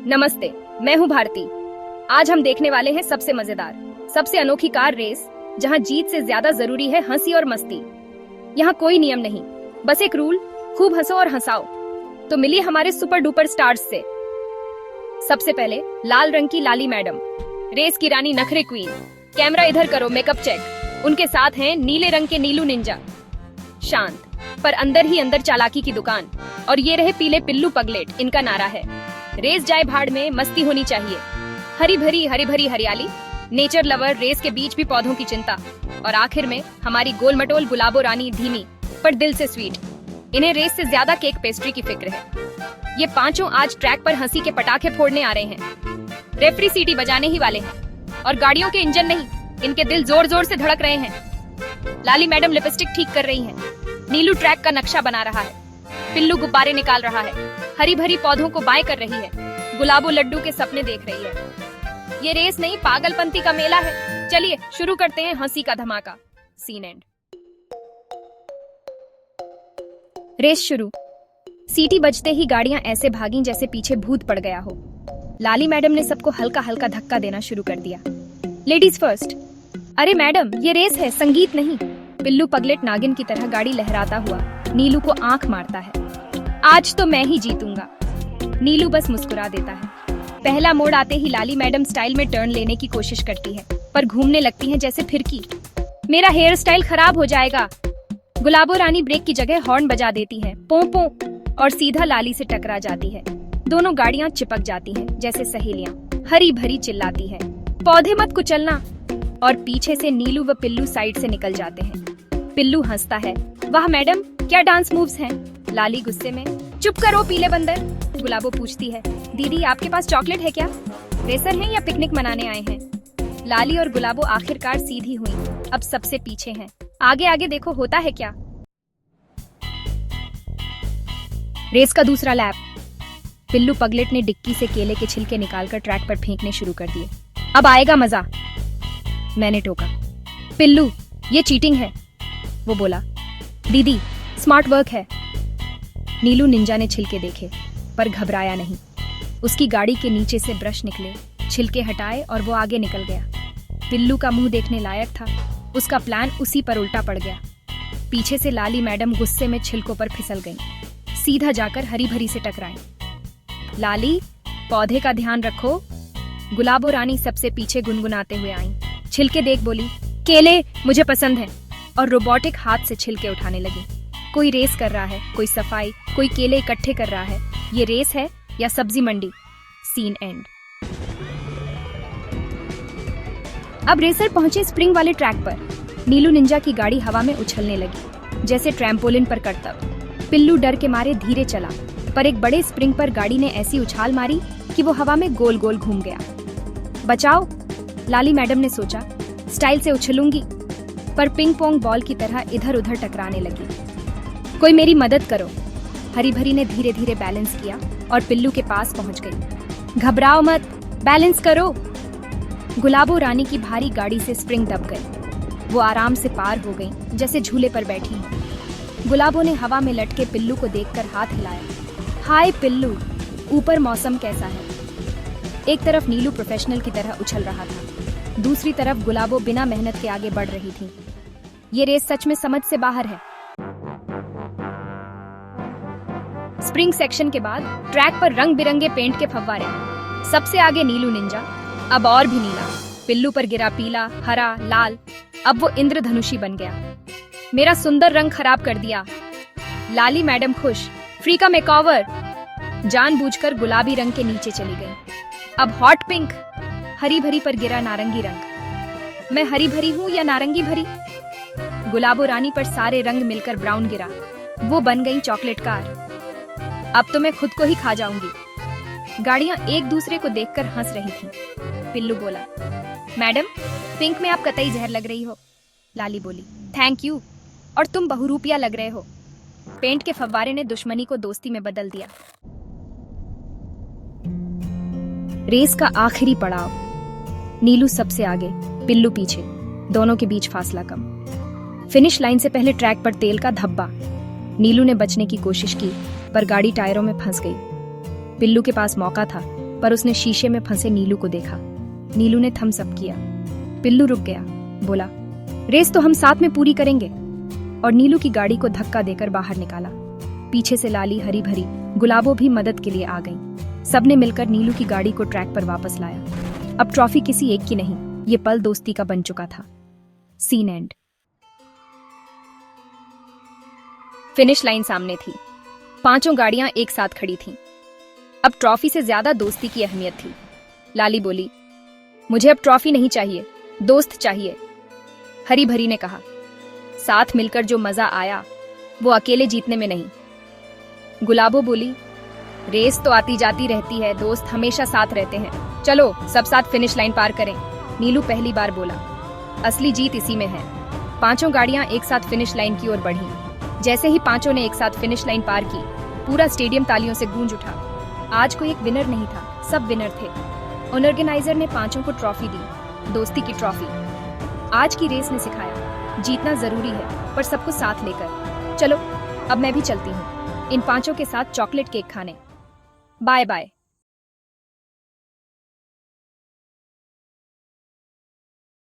नमस्ते, मैं हूँ भारती। आज हम देखने वाले हैं सबसे मजेदार, सबसे अनोखी कार रेस, जहाँ जीत से ज्यादा जरूरी है हंसी और मस्ती। यहाँ कोई नियम नहीं, बस एक रूल, खूब हंसो और हंसाओ। तो मिलिए हमारे सुपर डुपर स्टार्स से। सबसे पहले लाल रंग की लाली मैडम, रेस की रानी नखरे क्वीन। कैमरा इधर करो, मेकअप चेक। उनके साथ हैं नीले रंग के नीलू निंजा, शांत पर अंदर ही अंदर चालाकी की दुकान। और ये रहे पीले पिल्लू पगलेट, इनका नारा है रेस जाए भाड़ में, मस्ती होनी चाहिए। हरी भरी हरियाली, नेचर लवर, रेस के बीच भी पौधों की चिंता। और आखिर में हमारी गोल मटोल गुलाबो रानी, धीमी पर दिल से स्वीट। इन्हें रेस से ज्यादा केक पेस्ट्री की फिक्र है। ये पांचों आज ट्रैक पर हंसी के पटाखे फोड़ने आ रहे हैं। रेफरी सीटी बजाने ही वाले हैं और गाड़ियों के इंजन नहीं, इनके दिल जोर जोर से धड़क रहे हैं। लाली मैडम लिपस्टिक ठीक कर रही हैं, नीलू ट्रैक का नक्शा बना रहा है, पिल्लू गुब्बारे निकाल रहा है, हरी भरी पौधों को बाय कर रही है, गुलाबो लड्डू के सपने देख रही है। ये रेस नहीं, पागलपंती का मेला है। चलिए शुरू करते हैं हंसी का धमाका। Scene and. रेस शुरू। सीटी बजते ही गाड़ियां ऐसे भागीं जैसे पीछे भूत पड़ गया हो। लाली मैडम ने सबको हल्का हल्का धक्का देना शुरू कर दिया। Ladies first. अरे मैडम, ये रेस है, संगीत नहीं। पिल्लू पगलेट नागिन की तरह गाड़ी लहराता हुआ नीलू को आंख मारता है। आज तो मैं ही जीतूंगा। नीलू बस मुस्कुरा देता है। पहला मोड़ आते ही लाली मैडम स्टाइल में टर्न लेने की कोशिश करती है, पर घूमने लगती है जैसे फिरकी। मेरा हेयर स्टाइल खराब हो जाएगा। गुलाबो रानी ब्रेक की जगह हॉर्न बजा देती है, पो पो, और सीधा लाली से टकरा जाती है। दोनों गाड़ियां चिपक जाती हैं जैसे सहेलियां। हरी भरी चिल्लाती है, पौधे मत कुचलना। और पीछे से नीलू व पिल्लू साइड से निकल जाते हैं। पिल्लू हंसता है, वाह मैडम, क्या डांस मूव्स हैं। लाली गुस्से में, चुप करो पीले बंदर। गुलाबो पूछती है, दीदी आपके पास चॉकलेट है क्या? रेसर हैं या पिकनिक मनाने आए हैं? लाली और गुलाबो आखिरकार सीधी हुई, अब सबसे पीछे हैं। आगे आगे देखो होता है क्या। रेस का दूसरा लैप। पिल्लू पगलेट ने डिक्की से केले के छिलके निकालकर ट्रैक पर फेंकने शुरू कर दिए। अब आएगा मजा, मैंने टोका। पिल्लू, ये चीटिंग है, वो बोला। दीदी, स्मार्ट वर्क है। नीलू निंजा ने छिलके देखे पर घबराया नहीं। उसकी गाड़ी के नीचे से ब्रश निकले, छिलके हटाए और वो आगे निकल गया। पिल्लू का मुंह देखने लायक था, उसका प्लान उसी पर उल्टा पड़ गया। पीछे से लाली मैडम गुस्से में छिलकों पर फिसल गईं, सीधा जाकर हरी भरी से टकराएं। लाली, पौधे का ध्यान रखो। गुलाबो रानी सबसे पीछे गुनगुनाते हुए आईं। छिलके देख बोली, केले मुझे पसंद है, और रोबोटिक हाथ से छिलके उठाने लगी। कोई रेस कर रहा है, कोई सफाई, कोई केले इकट्ठे कर रहा है। ये रेस है या सब्जी मंडी। Scene end. अब रेसर पहुंचे स्प्रिंग वाले ट्रैक पर। नीलू निंजा की गाड़ी हवा में उछलने लगी जैसे ट्रैम्पोलिन पर करतब। पिल्लू डर के मारे धीरे चला, पर एक बड़े स्प्रिंग पर गाड़ी ने ऐसी उछाल मारी कि वो हवा में गोल गोल घूम गया। बचाओ, लाली मैडम ने सोचा, स्टाइल से उछलूंगी, पर पिंग पोंग बॉल की तरह इधर उधर टकराने लगी। कोई मेरी मदद करो। हरी भरी ने धीरे धीरे बैलेंस किया और पिल्लू के पास पहुंच गई। घबराओ मत, बैलेंस करो। गुलाबो रानी की भारी गाड़ी से स्प्रिंग दब गई। वो आराम से पार हो गई जैसे झूले पर बैठी हो। गुलाबो ने हवा में लटके पिल्लू को देखकर हाथ हिलाया। हाय पिल्लू, ऊपर मौसम कैसा है? एक तरफ नीलू प्रोफेशनल की तरह उछल रहा था, दूसरी तरफ गुलाबो बिना मेहनत के आगे बढ़ रही थी। ये रेस सच में समझ से बाहर है। स्प्रिंग सेक्शन के बाद ट्रैक पर रंग बिरंगे पेंट के फव्वारे। सबसे आगे नीलू निंजा, अब और भी नीला। पिल्लू पर गिरा पीला, हरा, लाल, अब वो इंद्रधनुषी बन गया। मेरा सुंदर रंग खराब कर दिया। लाली मैडम खुश, फ्री का मेकओवर। जानबूझकर गुलाबी रंग के नीचे चली गई। अब हॉट पिंक। हरी भरी पर गिरा नारंगी रंग। मैं हरी भरी हूँ या नारंगी भरी? गुलाबो रानी पर सारे रंग मिलकर ब्राउन गिरा, वो बन गई चॉकलेट कार। अब तो मैं खुद को ही खा जाऊंगी। गाड़ियां एक दूसरे को देखकर हंस रही थीं। पिल्लू बोला, मैडम, पिंक में आप कतई जहर लग रही हो। लाली बोली, थैंक यू, और तुम बहुरूपिया लग रहे हो। पेंट के फव्वारे ने दुश्मनी को दोस्ती में बदल दिया। रेस का आखिरी पड़ाव। नीलू सबसे आगे, पिल्लू पीछे, दोनों के बीच फासला कम। फिनिश लाइन से पहले ट्रैक पर तेल का धब्बा। नीलू ने बचने की कोशिश की, पर गाड़ी टायरों में फंस गई। पिल्लू के पास मौका था, पर उसने शीशे में फंसे नीलू को देखा। नीलू ने थम्स अप किया। पिल्लू रुक गया, बोला, रेस तो हम साथ में पूरी करेंगे, और नीलू की गाड़ी को धक्का देकर बाहर निकाला। पीछे से लाली हरी भरी गुलाबों भी मदद के लिए आ गईं। सबने मिलकर नीलू की गाड़ी को ट्रैक पर वापस लाया। अब ट्रॉफी किसी एक की नहीं, ये पल दोस्ती का बन चुका था। Scene and. फिनिश लाइन सामने थी। पांचों गाड़ियां एक साथ खड़ी थीं। अब ट्रॉफी से ज्यादा दोस्ती की अहमियत थी। लाली बोली, मुझे अब ट्रॉफी नहीं चाहिए, दोस्त चाहिए। हरी भरी ने कहा, साथ मिलकर जो मजा आया वो अकेले जीतने में नहीं। गुलाबो बोली, रेस तो आती जाती रहती है, दोस्त हमेशा साथ रहते हैं, चलो सब साथ फिनिश लाइन पार करें। नीलू पहली बार बोला, असली जीत इसी में है। पांचों गाड़ियां एक साथ फिनिश लाइन की ओर बढ़ीं। जैसे ही पांचों ने एक साथ फिनिश लाइन पार की, पूरा स्टेडियम तालियों से गूंज उठा। आज कोई एक विनर नहीं था, सब विनर थे। ऑर्गेनाइजर ने पांचों को ट्रॉफी दी, दोस्ती की ट्रॉफी। आज की रेस ने सिखाया, जीतना जरूरी है पर सबको साथ लेकर। चलो अब मैं भी चलती हूँ इन पांचों के साथ चॉकलेट केक खाने। Bye bye.